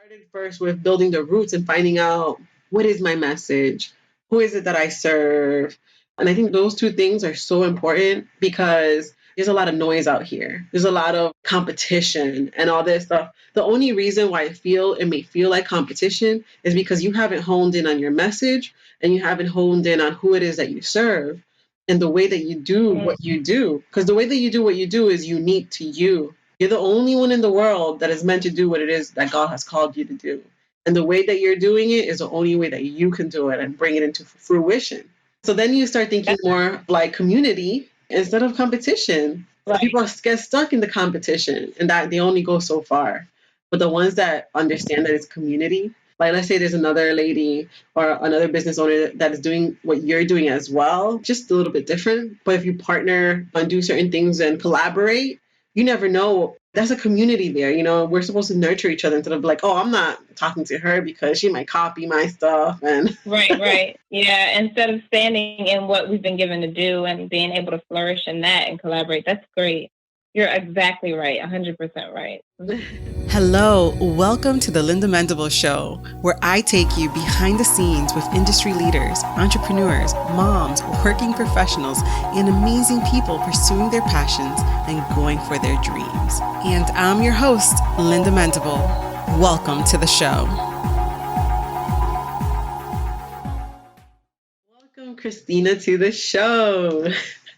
started first with building the roots and finding out what is my message, who is it that I serve. And I think those two things are so important because there's a lot of noise out here. There's a lot of competition and all this stuff. The only reason why it may feel like competition is because you haven't honed in on your message and you haven't honed in on who it is that you serve and the way that you do what you do. Because the way that you do what you do is unique to you. You're the only one in the world that is meant to do what it is that God has called you to do. And the way that you're doing it is the only way that you can do it and bring it into fruition. So then you start thinking more like community instead of competition. Right. People get stuck in the competition and that they only go so far. But the ones that understand that it's community, like let's say there's another lady or another business owner that is doing what you're doing as well, just a little bit different. But if you partner and do certain things and collaborate, you never know. That's a community there. You know, we're supposed to nurture each other instead of like, oh, I'm not talking to her because she might copy my stuff. And Right. Yeah. Instead of standing in what we've been given to do and being able to flourish in that and collaborate, that's great. You're exactly right. 100% right. Hello, welcome to the Linda Mendable Show, where I take you behind the scenes with industry leaders, entrepreneurs, moms, working professionals, and amazing people pursuing their passions and going for their dreams. And I'm your host, Linda Mendable. Welcome to the show. Welcome, Christina, to the show.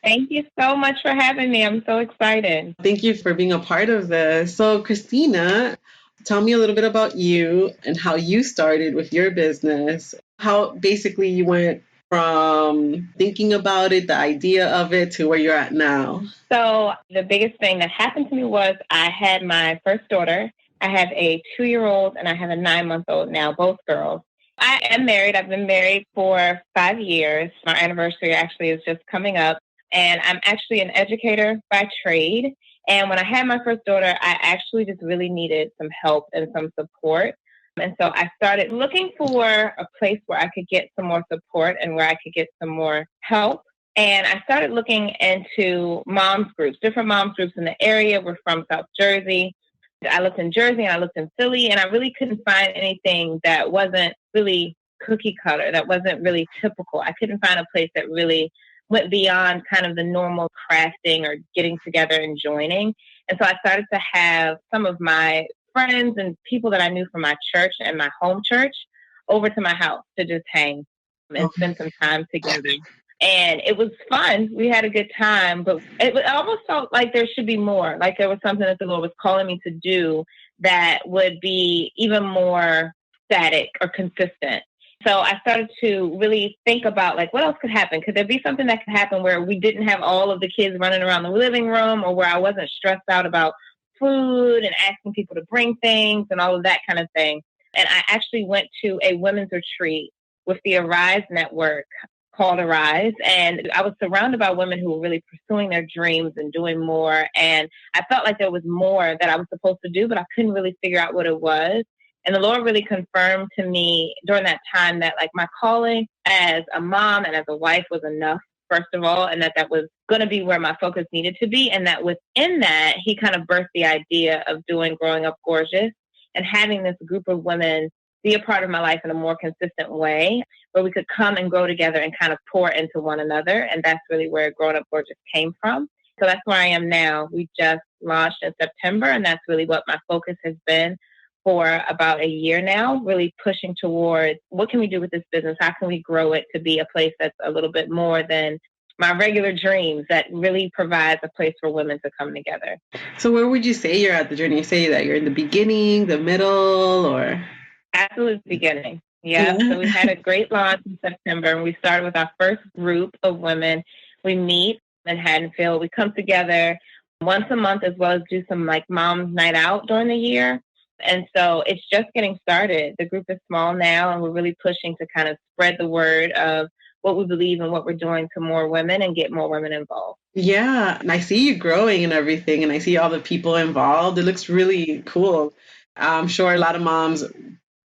Thank you so much for having me. I'm so excited. Thank you for being a part of this. So, Christina, tell me a little bit about you and how you started with your business, how basically you went from thinking about it, the idea of it, to where you're at now. So the biggest thing that happened to me was I had my first daughter. I have a 2-year-old and I have a 9-month-old now, both girls. I am married. I've been married for 5 years. My anniversary actually is just coming up. And I'm actually an educator by trade. And when I had my first daughter, I actually just really needed some help and some support. And so I started looking for a place where I could get some more support and where I could get some more help. And I started looking into moms groups, different moms groups in the area. We're from South Jersey. I looked in Jersey and I looked in Philly, and I really couldn't find anything that wasn't really cookie cutter, that wasn't really typical. I couldn't find a place that really went beyond kind of the normal crafting or getting together and joining. And so I started to have some of my friends and people that I knew from my church and my home church over to my house to just hang and spend some time together. And it was fun. We had a good time, but it almost felt like there should be more, like there was something that the Lord was calling me to do that would be even more static or consistent. So I started to really think about like, what else could happen? Could there be something that could happen where we didn't have all of the kids running around the living room, or where I wasn't stressed out about food and asking people to bring things and all of that kind of thing? And I actually went to a women's retreat with the Arise Network called Arise. And I was surrounded by women who were really pursuing their dreams and doing more. And I felt like there was more that I was supposed to do, but I couldn't really figure out what it was. And the Lord really confirmed to me during that time that like my calling as a mom and as a wife was enough, first of all, and that was going to be where my focus needed to be. And that within that, he kind of birthed the idea of doing Growing Up Gorgeous and having this group of women be a part of my life in a more consistent way, where we could come and grow together and kind of pour into one another. And that's really where Growing Up Gorgeous came from. So that's where I am now. We just launched in September, and that's really what my focus has been for about a year now, really pushing towards what can we do with this business? How can we grow it to be a place that's a little bit more than my regular dreams, that really provides a place for women to come together. So where would you say you're at the journey? You say that you're in the beginning, the middle, or? Absolute beginning. Yeah. So we had a great launch in September, and we started with our first group of women. We meet in Haddonfield. We come together once a month, as well as do some like mom's night out during the year. And so it's just getting started. The group is small now, and we're really pushing to kind of spread the word of what we believe and what we're doing to more women and get more women involved. Yeah. And I see you growing and everything, and I see all the people involved. It looks really cool. I'm sure a lot of moms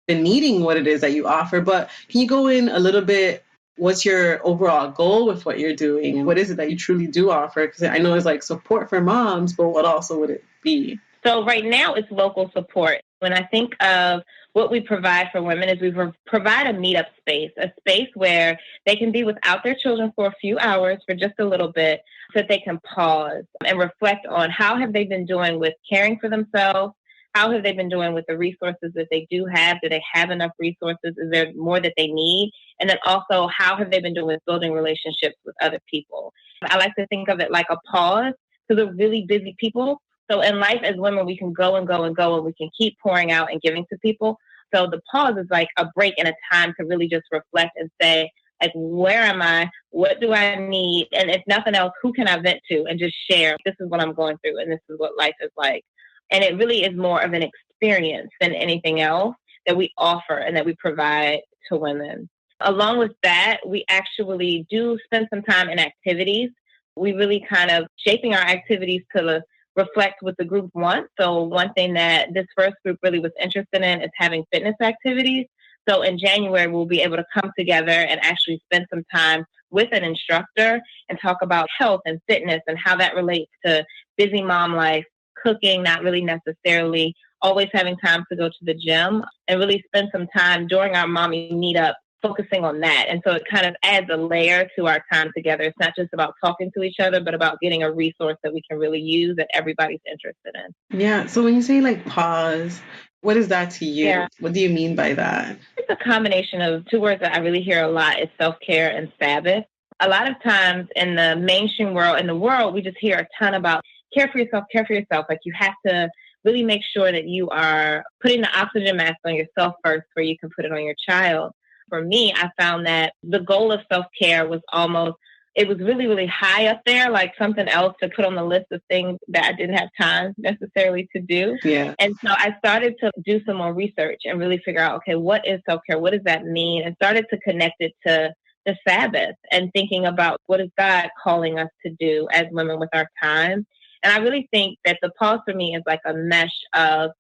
been needing what it is that you offer, but can you go in a little bit? What's your overall goal with what you're doing, and what is it that you truly do offer? Because I know it's like support for moms, but what also would it be? So right now it's local support. When I think of what we provide for women is we provide a meetup space, a space where they can be without their children for a few hours, for just a little bit, so that they can pause and reflect on how have they been doing with caring for themselves. How have they been doing with the resources that they do have? Do they have enough resources? Is there more that they need? And then also, how have they been doing with building relationships with other people? I like to think of it like a pause to the really busy people. So in life as women, we can go and go and go, and we can keep pouring out and giving to people. So the pause is like a break and a time to really just reflect and say, like, where am I? What do I need? And if nothing else, who can I vent to and just share? This is what I'm going through, and this is what life is like. And it really is more of an experience than anything else that we offer and that we provide to women. Along with that, we actually do spend some time in activities. We really kind of shaping our activities to reflect what the group wants. So one thing that this first group really was interested in is having fitness activities. So in January, we'll be able to come together and actually spend some time with an instructor and talk about health and fitness and how that relates to busy mom life, cooking, not really necessarily always having time to go to the gym, and really spend some time during our mommy meetup focusing on that. And so it kind of adds a layer to our time together. It's not just about talking to each other, but about getting a resource that we can really use that everybody's interested in. Yeah. So when you say like pause, what is that to you? Yeah. What do you mean by that? It's a combination of two words that I really hear a lot is self-care and Sabbath. A lot of times in the mainstream world, we just hear a ton about care for yourself, care for yourself. Like you have to really make sure that you are putting the oxygen mask on yourself first before you can put it on your child. For me, I found that the goal of self-care was it was really, really high up there, like something else to put on the list of things that I didn't have time necessarily to do. Yeah. And so I started to do some more research and really figure out, okay, what is self-care? What does that mean? And started to connect it to the Sabbath and thinking about what is God calling us to do as women with our time. And I really think that the pause for me is like a mesh of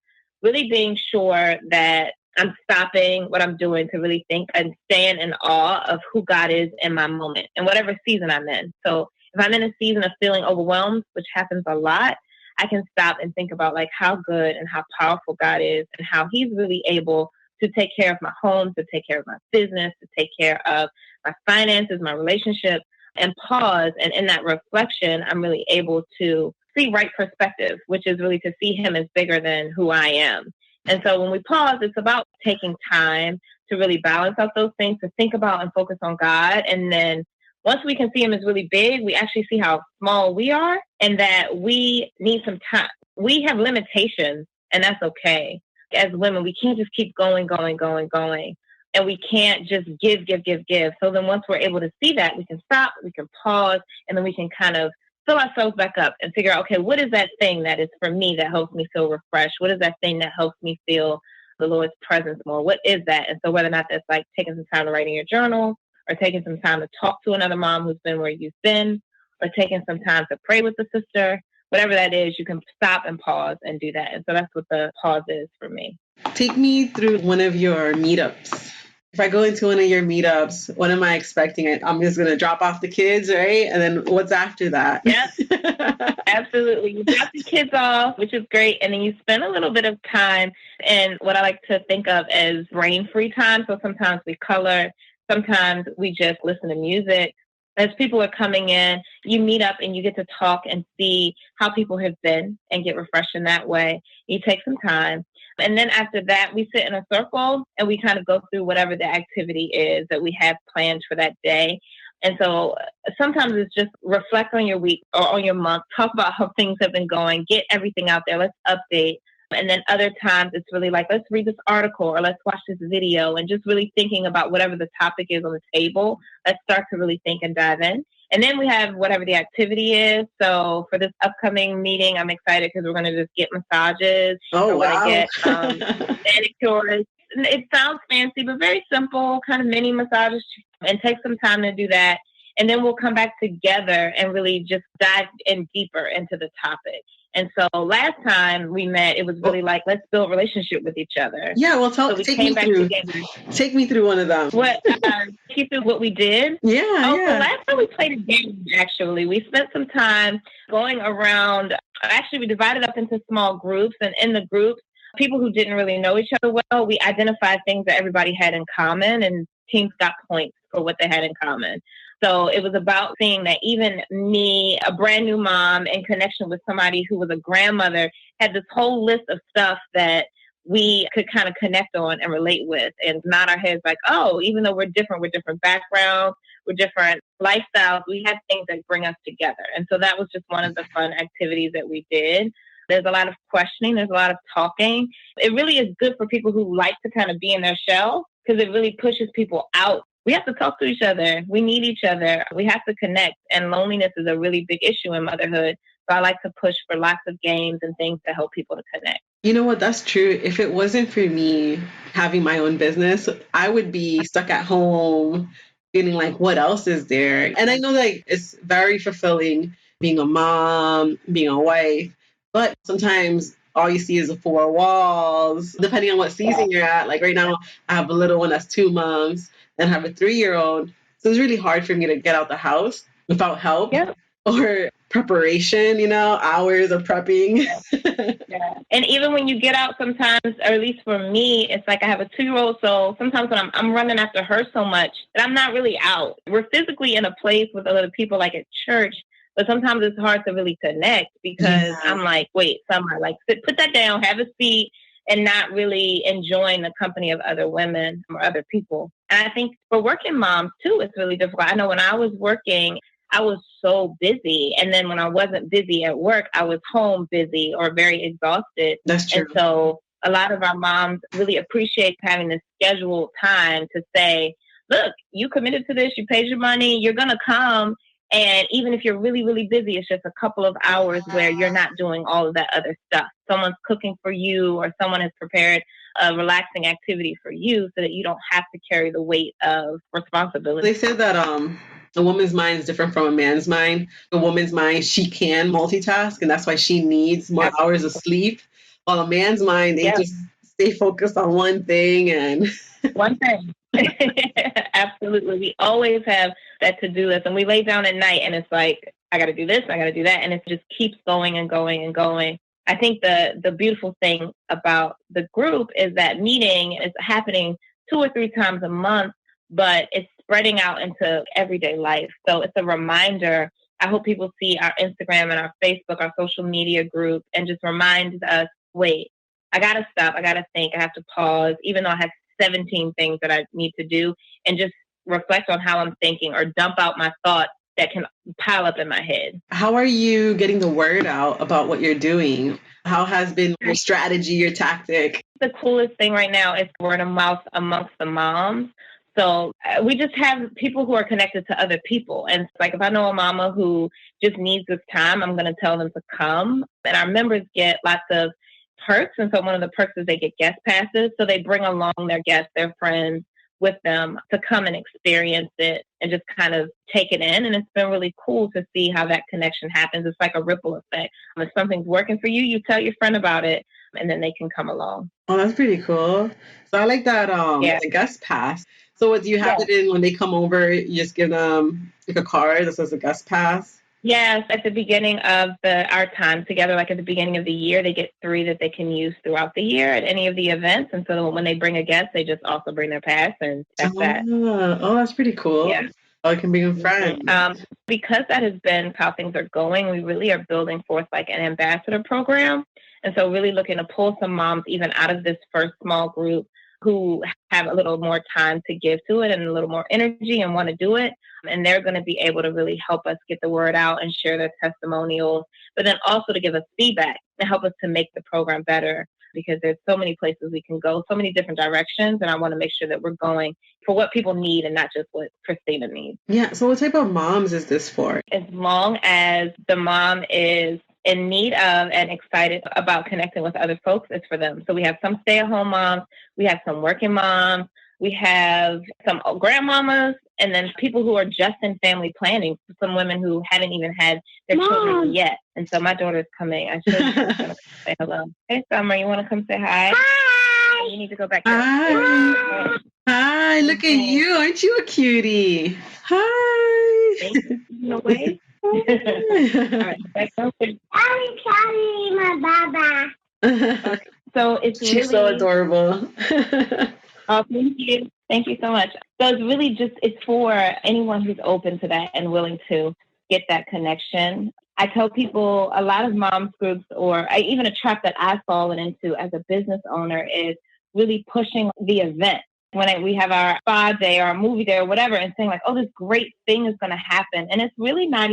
really being sure that I'm stopping what I'm doing to really think and stand in awe of who God is in my moment and whatever season I'm in. So if I'm in a season of feeling overwhelmed, which happens a lot, I can stop and think about like how good and how powerful God is and how he's really able to take care of my home, to take care of my business, to take care of my finances, my relationship, and pause. And in that reflection, I'm really able to see right perspective, which is really to see him as bigger than who I am. And so when we pause, it's about taking time to really balance out those things, to think about and focus on God. And then once we can see him as really big, we actually see how small we are and that we need some time. We have limitations, and that's okay. As women, we can't just keep going. And we can't just give. So then once we're able to see that, we can stop, we can pause, and then we can kind of fill ourselves back up and figure out, okay, what is that thing that is for me that helps me feel refreshed? What is that thing that helps me feel the Lord's presence more? What is that? And so whether or not that's like taking some time to write in your journal or taking some time to talk to another mom who's been where you've been or taking some time to pray with the sister, whatever that is, you can stop and pause and do that. And so that's what the pause is for me. Take me through one of your meetups. If I go into one of your meetups, what am I expecting? I'm just going to drop off the kids, right? And then what's after that? Yep, absolutely. You drop the kids off, which is great. And then you spend a little bit of time in what I like to think of as brain-free time. So sometimes we color, sometimes we just listen to music. As people are coming in, you meet up and you get to talk and see how people have been and get refreshed in that way. You take some time. And then after that, we sit in a circle and we kind of go through whatever the activity is that we have planned for that day. And so sometimes it's just reflect on your week or on your month, talk about how things have been going, get everything out there, let's update. And then other times it's really like, let's read this article or let's watch this video and just really thinking about whatever the topic is on the table. Let's start to really think and dive in. And then we have whatever the activity is. So for this upcoming meeting, I'm excited because we're going to just get massages. Oh, we're wow. going to get manicures. It sounds fancy, but very simple, kind of mini massages, and take some time to do that. And then we'll come back together and really just dive in deeper into the topic. And so last time we met, it was really like, let's build a relationship with each other. Yeah, well, take me through one of them. Take you through what we did? Yeah. So last time we played a game, actually. We spent some time going around. Actually, we divided up into small groups. And in the groups, people who didn't really know each other well, we identified things that everybody had in common, and teams got points for what they had in common. So it was about seeing that even me, a brand new mom, in connection with somebody who was a grandmother, had this whole list of stuff that we could kind of connect on and relate with and nod our heads like, oh, even though we're different backgrounds, we're different lifestyles, we have things that bring us together. And so that was just one of the fun activities that we did. There's a lot of questioning. There's a lot of talking. It really is good for people who like to kind of be in their shell because it really pushes people out. We have to talk to each other. We need each other. We have to connect. And loneliness is a really big issue in motherhood. So I like to push for lots of games and things to help people to connect. You know what? That's true. If it wasn't for me having my own business, I would be stuck at home feeling like, what else is there? And I know like it's very fulfilling being a mom, being a wife, but sometimes all you see is the four walls, depending on what season you're at. Like right now, I have a little one that's 2 months and I have a 3-year-old. So it's really hard for me to get out the house without help. Yep. Or preparation, hours of prepping. Yeah. And even when you get out sometimes, or at least for me, it's like I have a 2-year-old. So sometimes when I'm running after her so much that I'm not really out. We're physically in a place with other people like at church, but sometimes it's hard to really connect because I'm like, wait, Summer, like put that down, have a seat, and not really enjoying the company of other women or other people. And I think for working moms too, it's really difficult. I know when I was working, I was so busy. And then when I wasn't busy at work, I was home busy or very exhausted. That's true. And so a lot of our moms really appreciate having this scheduled time to say, look, you committed to this, you paid your money, you're going to come. And even if you're really, really busy, it's just a couple of hours where you're not doing all of that other stuff. Someone's cooking for you or someone has prepared a relaxing activity for you so that you don't have to carry the weight of responsibility. They said that a woman's mind is different from a man's mind. A woman's mind, she can multitask, and that's why she needs more hours of sleep. While a man's mind, they just stay focused on one thing and one thing. Absolutely. We always have that to-do list, and we lay down at night and it's like, I got to do this, I got to do that. And it just keeps going and going and going. I think the beautiful thing about the group is that meeting is happening 2 or 3 times a month, but it's spreading out into everyday life. So it's a reminder. I hope people see our Instagram and our Facebook, our social media group, and just reminds us, wait, I got to stop. I got to think. I have to pause, even though I have 17 things that I need to do, and just reflect on how I'm thinking or dump out my thoughts that can pile up in my head. How are you getting the word out about what you're doing? How has been your strategy, your tactic? The coolest thing right now is word of mouth amongst the moms. So we just have people who are connected to other people. And like if I know a mama who just needs this time, I'm going to tell them to come. And our members get lots of perks. And so one of the perks is they get guest passes. So they bring along their guests, their friends with them to come and experience it and just kind of take it in. And it's been really cool to see how that connection happens. It's like a ripple effect. If something's working for you, you tell your friend about it and then they can come along. Oh, that's pretty cool. So I like that the guest pass. So what do you have it in when they come over? You just give them like a card that says a guest pass? Yes, at the beginning of our time together, like at the beginning of the year, they get 3 that they can use throughout the year at any of the events. And so when they bring a guest, they just also bring their pass, and that's that. Oh, that's pretty cool. Yeah. Oh, I can bring a friend. Because that has been how things are going, we really are building forth like an ambassador program. And so really looking to pull some moms even out of this first small group who have a little more time to give to it and a little more energy and want to do it. And they're going to be able to really help us get the word out and share their testimonials, but then also to give us feedback and help us to make the program better, because there's so many places we can go, so many different directions. And I want to make sure that we're going for what people need and not just what Christina needs. Yeah. So what type of moms is this for? As long as the mom is in need of and excited about connecting with other folks, it's for them. So we have some stay-at-home moms, we have some working moms, we have some grandmamas, and then people who are just in family planning, some women who haven't even had their children yet. And so my daughter's coming. I should come say hello. Hey, Summer, you want to come say hi? Hi. You need to go back there. Hi. Hi, look at you. Aren't you a cutie? Hi. No way. All right, back over. I'm calling my baba. Okay. So it's She's so really, adorable. oh, thank you. Thank you so much. So it's really just, it's for anyone who's open to that and willing to get that connection. I tell people a lot of moms groups, or even a trap that I've fallen into as a business owner, is really pushing the event. When we have our spa day or our movie day or whatever, and saying like, oh, this great thing is going to happen. And it's really not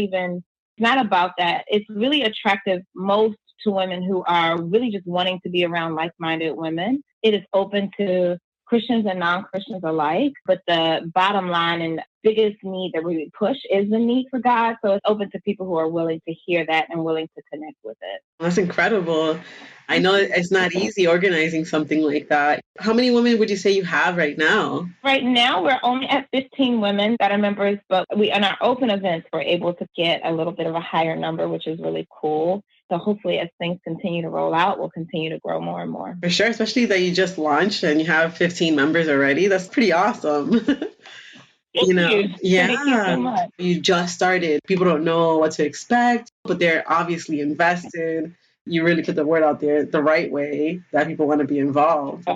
about that. It's really attractive most to women who are really just wanting to be around like-minded women. It is open to Christians and non-Christians alike, but the bottom line and biggest need that we push is the need for God. So it's open to people who are willing to hear that and willing to connect with it. That's incredible. I know it's not easy organizing something like that. How many women would you say you have right now? Right now, we're only at 15 women that are members, but in our open events, we're able to get a little bit of a higher number, which is really cool. So hopefully as things continue to roll out, we'll continue to grow more and more. For sure, especially that you just launched and you have 15 members already. That's pretty awesome. Thank you. Yeah, Thank you so much. you just started. People don't know what to expect, but they're obviously invested. You really put the word out there the right way that people want to be involved.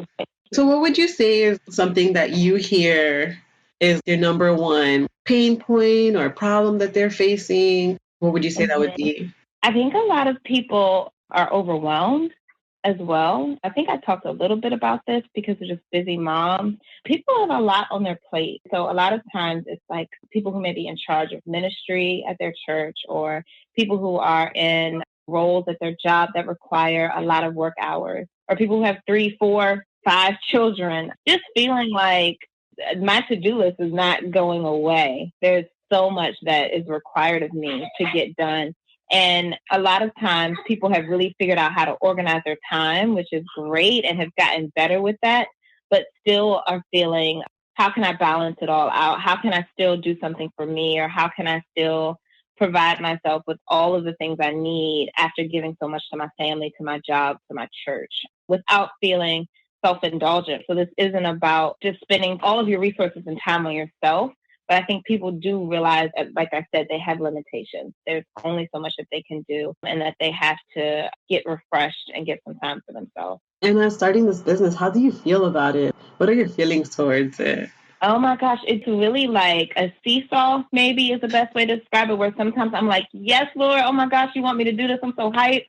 So what would you say is something that you hear is your number one pain point or problem that they're facing? What would you say that would be? I think a lot of people are overwhelmed as well. I think I talked a little bit about this because of just busy moms. People have a lot on their plate. So a lot of times it's like people who may be in charge of ministry at their church, or people who are in roles at their job that require a lot of work hours, or people who have 3, 4, 5 children, just feeling like my to-do list is not going away. There's so much that is required of me to get done. And a lot of times people have really figured out how to organize their time, which is great, and have gotten better with that, but still are feeling, how can I balance it all out? How can I still do something for me? Or how can I still provide myself with all of the things I need after giving so much to my family, to my job, to my church, without feeling self-indulgent? So this isn't about just spending all of your resources and time on yourself. But I think people do realize, like I said, they have limitations. There's only so much that they can do, and that they have to get refreshed and get some time for themselves. And as starting this business, how do you feel about it? What are your feelings towards it? Oh my gosh, it's really like a seesaw, maybe is the best way to describe it, where sometimes I'm like, yes, Lord, oh my gosh, you want me to do this? I'm so hyped.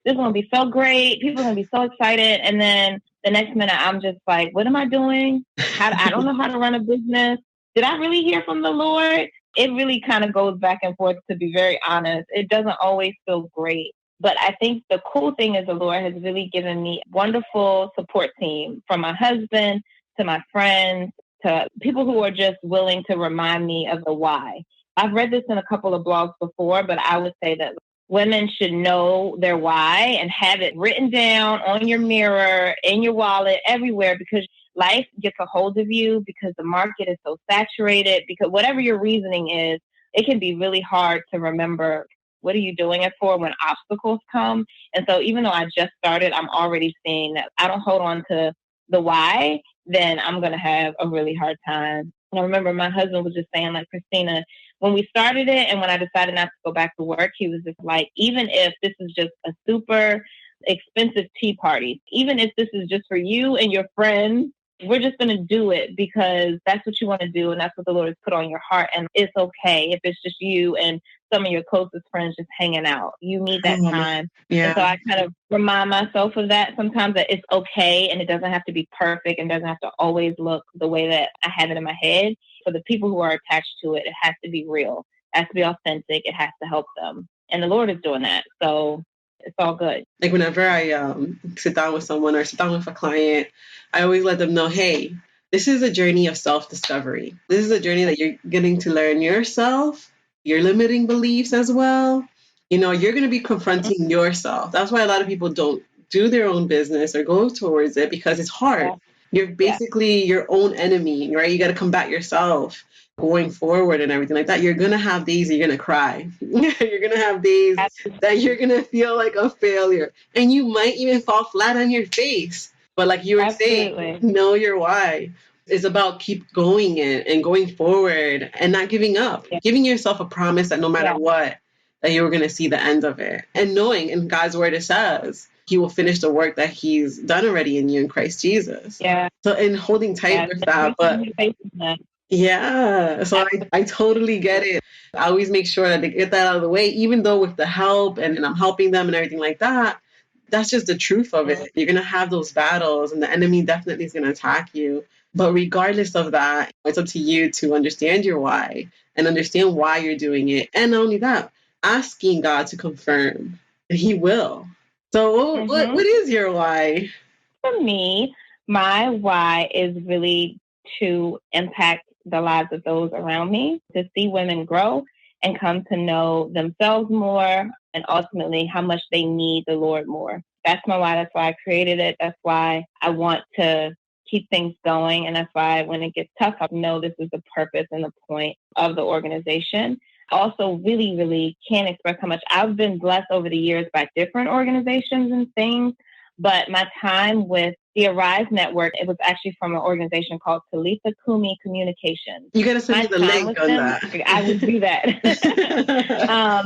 This is going to be so great. People are going to be so excited. And then the next minute, I'm just like, what am I doing? I don't know how to run a business. Did I really hear from the Lord? It really kind of goes back and forth, to be very honest. It doesn't always feel great. But I think the cool thing is the Lord has really given me a wonderful support team, from my husband to my friends to people who are just willing to remind me of the why. I've read this in a couple of blogs before, but I would say that women should know their why and have it written down on your mirror, in your wallet, everywhere, because life gets a hold of you, because the market is so saturated, because whatever your reasoning is, it can be really hard to remember what are you doing it for when obstacles come. And so even though I just started, I'm already seeing that I don't hold on to the why, then I'm going to have a really hard time. And I remember my husband was just saying, like, Christina, when we started it and when I decided not to go back to work, he was just like, even if this is just a super expensive tea party, even if this is just for you and your friends, we're just going to do it because that's what you want to do and that's what the Lord has put on your heart. And it's okay if it's just you and some of your closest friends just hanging out. You need that time. Yeah. And so I kind of remind myself of that sometimes, that it's okay and it doesn't have to be perfect and doesn't have to always look the way that I have it in my head. For the people who are attached to it, it has to be real. It has to be authentic. It has to help them. And the Lord is doing that. So it's all good. Like whenever I sit down with someone or sit down with a client, I always let them know, hey, this is a journey of self-discovery. This is a journey that you're getting to learn yourself, your limiting beliefs as well. You know, you're going to be confronting yourself. That's why a lot of people don't do their own business or go towards it, because it's hard. Yeah. You're basically your own enemy, right? You got to combat yourself going forward and everything like that. You're going to have days you're going to cry. You're going to have days that you're going to feel like a failure. And you might even fall flat on your face. But like you were saying, know your why. It's about keep going and going forward and not giving up. Yeah. Giving yourself a promise that no matter what, that you're going to see the end of it. And knowing in God's word it says, he will finish the work that he's done already in you in Christ Jesus. Yeah. So in holding tight with that, but yeah, so I totally get it. I always make sure that they get that out of the way, even though with the help and I'm helping them and everything like that, that's just the truth of it. You're going to have those battles and the enemy definitely is going to attack you. But regardless of that, it's up to you to understand your why and understand why you're doing it. And not only that, asking God to confirm, and he will. So what is your why? For me, my why is really to impact the lives of those around me, to see women grow and come to know themselves more and ultimately how much they need the Lord more. That's my why. That's why I created it. That's why I want to keep things going. And that's why when it gets tough, I know this is the purpose and the point of the organization. Also, really, really can't express how much I've been blessed over the years by different organizations and things. But my time with the Arise Network, it was actually from an organization called Talitha Kumi Communications. You got to send me the link on that. I would do that.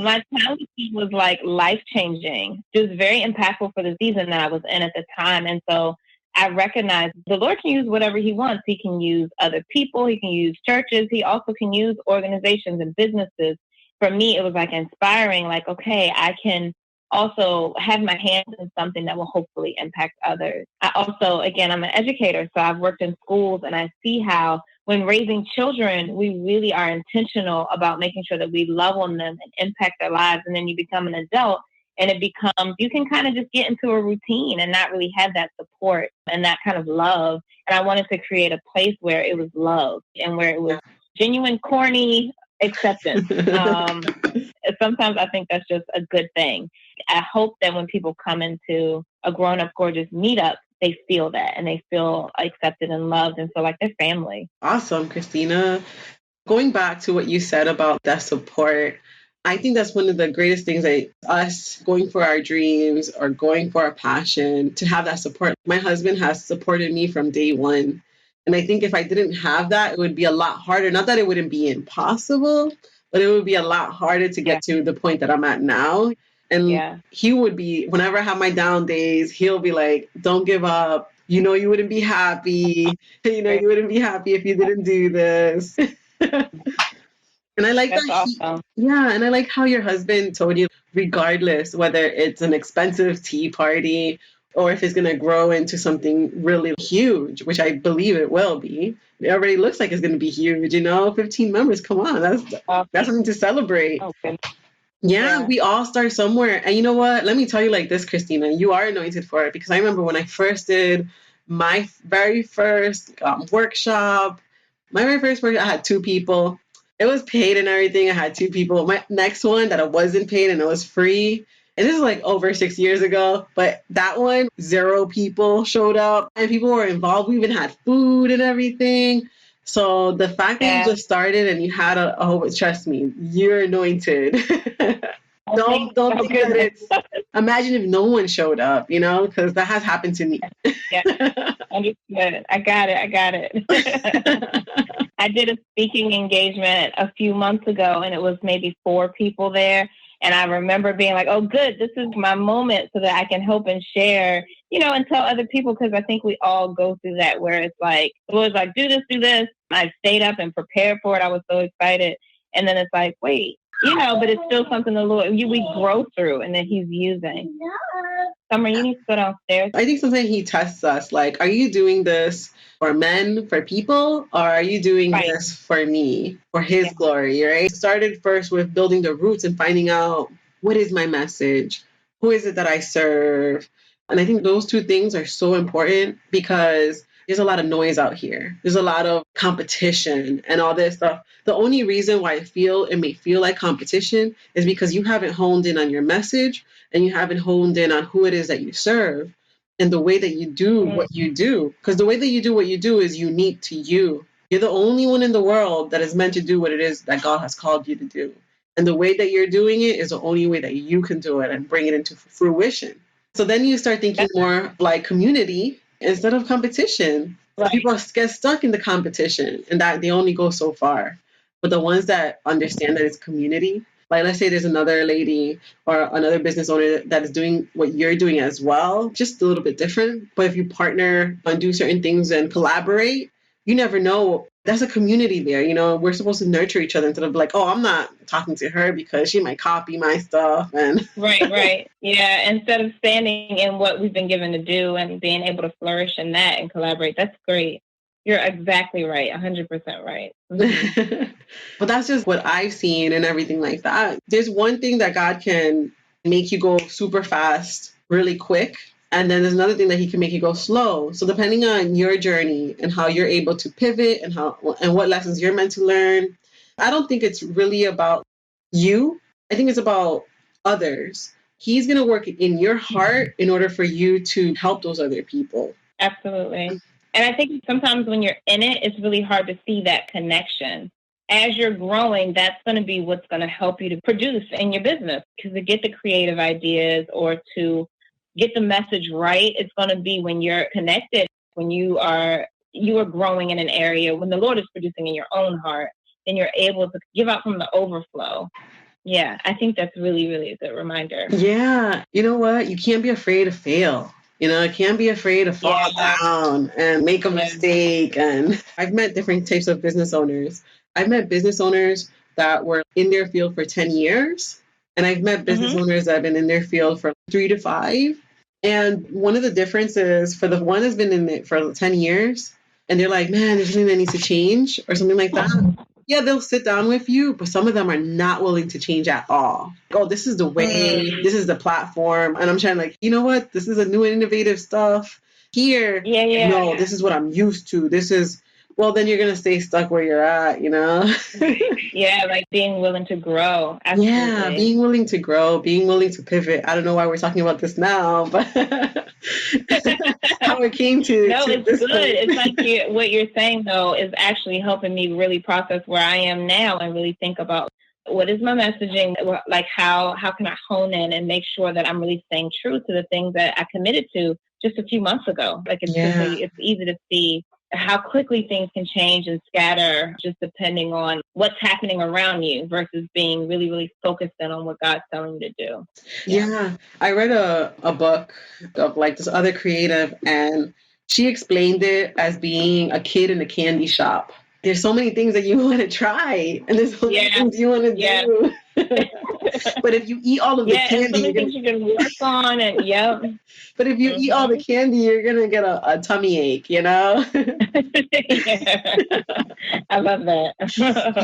My time with them was like life-changing. It was very impactful for the season that I was in at the time. And so I recognized the Lord can use whatever he wants. He can use other people. He can use churches. He also can use organizations and businesses. For me, it was like inspiring, like, okay, I can also have my hands in something that will hopefully impact others. I also, again, I'm an educator, so I've worked in schools and I see how when raising children, we really are intentional about making sure that we love on them and impact their lives. And then you become an adult and it becomes, you can kind of just get into a routine and not really have that support and that kind of love. And I wanted to create a place where it was love and where it was genuine, corny acceptance. Sometimes I think that's just a good thing. I hope that when people come into a Grown Up Gorgeous meetup, they feel that and they feel accepted and loved and feel like they're family. Awesome, Christina. Going back to what you said about that support, I think that's one of the greatest things that us going for our dreams or going for our passion, to have that support. My husband has supported me from day one. And I think if I didn't have that, it would be a lot harder. Not that it wouldn't be impossible, but it would be a lot harder to get to the point that I'm at now. And he would be, whenever I have my down days, he'll be like, don't give up. You know, you wouldn't be happy. You know, you wouldn't be happy if you didn't do this. And I like That's that. Awesome. And I like how your husband told you, regardless whether it's an expensive tea party or if it's going to grow into something really huge, which I believe it will be. It already looks like it's going to be huge, 15 members. Come on, that's something to celebrate. Okay. Yeah, we all start somewhere. And you know what? Let me tell you like this, Christina, you are anointed for it, because I remember when I first did my very first workshop, I had 2 people. It was paid and everything. I had 2 people. My next one that I wasn't paid and it was free. And this is like over 6 years ago. But that one, 0 people showed up and people were involved. We even had food and everything. So the fact that you just started and you had a whole, trust me, you're anointed. Don't think that it's, imagine if no one showed up, because that has happened to me. Understood. I got it. I did a speaking engagement a few months ago and it was maybe 4 people there. And I remember being like, oh, good, this is my moment so that I can help and share, and tell other people, because I think we all go through that where it's like, it was like, do this. I stayed up and prepared for it. I was so excited. And then it's like, wait, but it's still something the Lord, we grow through and that he's using. Summer, you need to go downstairs. I think sometimes he tests us, like, are you doing this for men, for people, or are you doing this for me, for his glory, right? It started first with building the roots and finding out, what is my message? Who is it that I serve? And I think those 2 things are so important, because there's a lot of noise out here. There's a lot of competition and all this stuff. The only reason why it may feel like competition is because you haven't honed in on your message and you haven't honed in on who it is that you serve and the way that you do what you do. Because the way that you do what you do is unique to you. You're the only one in the world that is meant to do what it is that God has called you to do. And the way that you're doing it is the only way that you can do it and bring it into fruition. So then you start thinking more like community instead of competition. So people get stuck in the competition and that they only go so far. But the ones that understand that it's community Like, let's say there's another lady or another business owner that is doing what you're doing as well, just a little bit different. But if you partner and do certain things and collaborate, you never know. There's a community there. We're supposed to nurture each other instead of like, oh, I'm not talking to her because she might copy my stuff. And Right. Yeah. Instead of standing in what we've been given to do and being able to flourish in that and collaborate, that's great. You're exactly right. 100% right. Mm-hmm. But that's just what I've seen and everything like that. There's one thing that God can make you go super fast, really quick. And then there's another thing that he can make you go slow. So depending on your journey and how you're able to pivot and what lessons you're meant to learn, I don't think it's really about you. I think it's about others. He's going to work in your heart in order for you to help those other people. Absolutely. And I think sometimes when you're in it, it's really hard to see that connection. As you're growing, that's going to be what's going to help you to produce in your business. Because to get the creative ideas or to get the message right, it's going to be when you're connected, when you are growing in an area, when the Lord is producing in your own heart, then you're able to give out from the overflow. Yeah, I think that's really, really a good reminder. Yeah. You know what? You can't be afraid to fail. I can't be afraid to fall down and make a mistake. And I've met different types of business owners. I've met business owners that were in their field for 10 years. And I've met business owners that have been in their field for 3 to 5. And one of the differences for the one that's been in it for 10 years, and they're like, man, there's something that needs to change or something like that. Yeah, they'll sit down with you, but some of them are not willing to change at all. Oh, this is the way, this is the platform. And I'm trying like, you know what? This is a new innovative stuff here. No, this is what I'm used to. Well, then you're going to stay stuck where you're at, Yeah, like being willing to grow. Absolutely. Yeah, being willing to grow, being willing to pivot. I don't know why we're talking about this now, but how it came to. No, to it's this good. point. It's like what you're saying, though, is actually helping me really process where I am now and really think about what is my messaging? Like, how can I hone in and make sure that I'm really staying true to the things that I committed to just a few months ago? Like, it's easy to see how quickly things can change and scatter just depending on what's happening around you versus being really, really focused in on what God's telling you to do. Yeah. I read a book of like this other creative, and she explained it as being a kid in a candy shop. There's so many things that you want to try, and there's so many things you want to do. But if you eat all of the candy, so many things you can work on, and But if you eat all the candy, you're gonna get a tummy ache, I love that.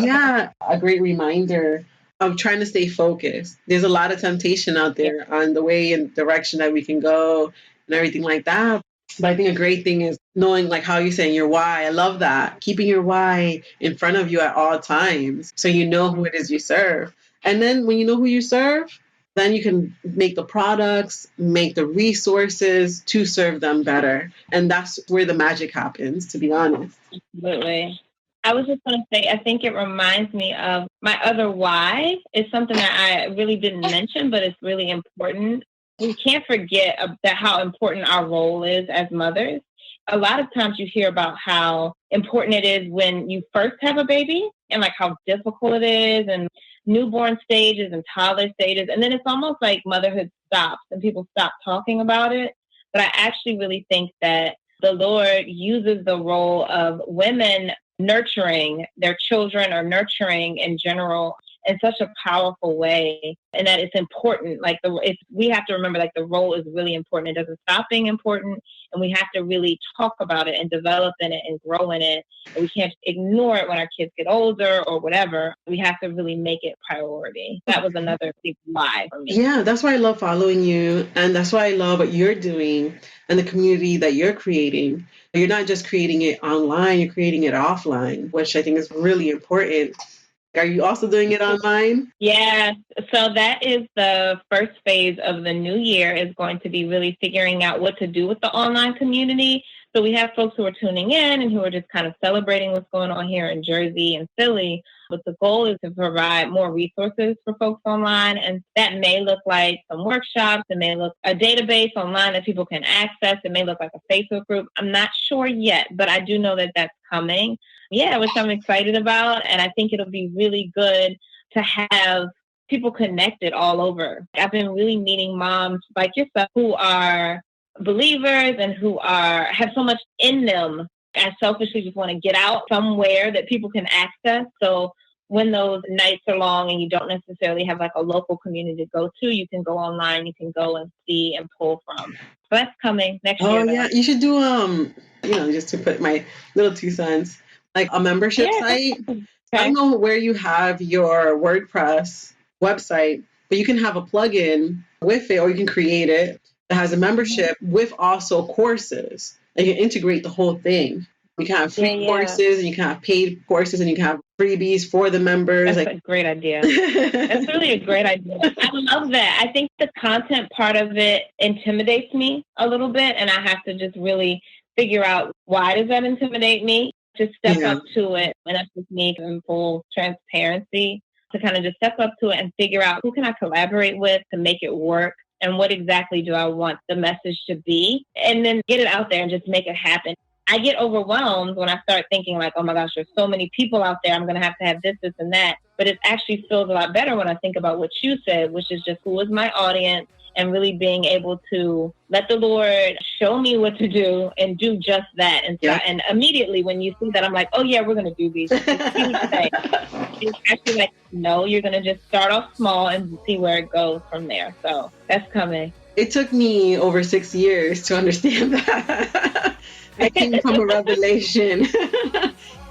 Yeah, a great reminder of trying to stay focused. There's a lot of temptation out there on the way and direction that we can go and everything like that. But I think a great thing is knowing, like how you're saying, your why. I love that. Keeping your why in front of you at all times so you know who it is you serve. And then when you know who you serve, then you can make the products, make the resources to serve them better. And that's where the magic happens, to be honest. Absolutely. I was just going to say, I think it reminds me of my other why. It's something that I really didn't mention, but it's really important. We can't forget that how important our role is as mothers. A lot of times you hear about how important it is when you first have a baby and like how difficult it is and newborn stages and toddler stages. And then it's almost like motherhood stops and people stop talking about it. But I actually really think that the Lord uses the role of women nurturing their children or nurturing in general in such a powerful way, and that it's important. Like we have to remember, like the role is really important. It doesn't stop being important, and we have to really talk about it and develop in it and grow in it. And we can't ignore it when our kids get older or whatever. We have to really make it priority. That was another big why for me. Yeah, that's why I love following you, and that's why I love what you're doing and the community that you're creating. You're not just creating it online; you're creating it offline, which I think is really important. Are you also doing it online? Yeah. So that is the first phase of the new year, is going to be really figuring out what to do with the online community. So we have folks who are tuning in and who are just kind of celebrating what's going on here in Jersey and Philly. But the goal is to provide more resources for folks online. And that may look like some workshops. It may look a database online that people can access. It may look like a Facebook group. I'm not sure yet, but I do know that that's coming. Yeah, which I'm excited about. And I think it'll be really good to have people connected all over. I've been really meeting moms like yourself who are believers and who have so much in them. I selfishly just want to get out somewhere that people can access. So when those nights are long and you don't necessarily have like a local community to go to, you can go online, you can go and see and pull from. So that's coming next year. Oh yeah, you should do just to put my little 2 cents, like a membership site. Okay. I don't know where you have your WordPress website, but you can have a plugin with it, or you can create it that has a membership with also courses. And you can integrate the whole thing. You can have free courses, and you can have paid courses, and you can have freebies for the members. That's a great idea. That's really a great idea. I love that. I think the content part of it intimidates me a little bit, and I have to just really figure out, why does that intimidate me? Just step up to it. And that's just me in full transparency, to kind of just step up to it and figure out, who can I collaborate with to make it work? And what exactly do I want the message to be? And then get it out there and just make it happen. I get overwhelmed when I start thinking like, oh my gosh, there's so many people out there. I'm going to have this, and that. But it actually feels a lot better when I think about what you said, which is just, who is my audience, and really being able to let the Lord show me what to do and do just that. And so, and immediately when you see that, I'm like, oh yeah, we're going to do these. It's a huge thing. It's actually like, no, you're going to just start off small and see where it goes from there. So that's coming. It took me over 6 years to understand that. I came from a revelation.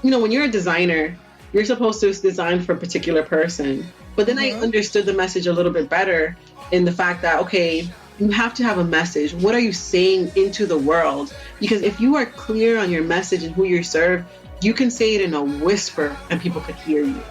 When you're a designer, you're supposed to design for a particular person. But then I understood the message a little bit better, in the fact that, okay, you have to have a message. What are you saying into the world? Because if you are clear on your message and who you serve, you can say it in a whisper and people could hear you.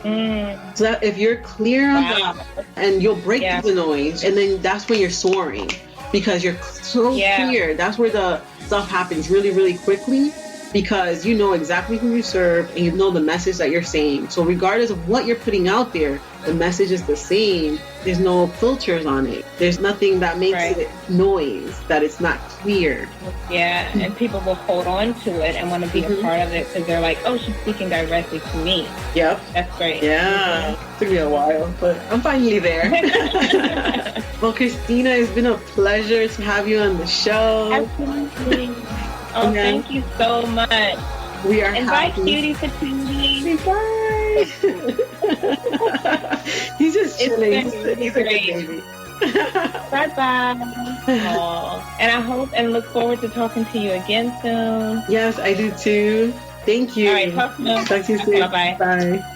So that if you're clear on that, and you'll break through the noise, and then that's when you're soaring, because you're so clear. That's where the stuff happens really, really quickly, because you know exactly who you serve and you know the message that you're saying. So regardless of what you're putting out there, the message is the same. There's no filters on it. There's nothing that makes it noise, that it's not clear. Yeah, and people will hold on to it and want to be a part of it, because they're like, oh, she's speaking directly to me. Yep. That's great. Yeah. It took me a while, but I'm finally there. Well, Christina, it's been a pleasure to have you on the show. Absolutely. Oh, thank you so much. We are Invite happy. Cutie to Tuesday. Bye. He's just chilling. He's a good baby. Bye-bye. And I hope and look forward to talking to you again soon. Yes, I do too. Thank you. All right, talk to you soon. Talk to you soon. Bye-bye. Bye.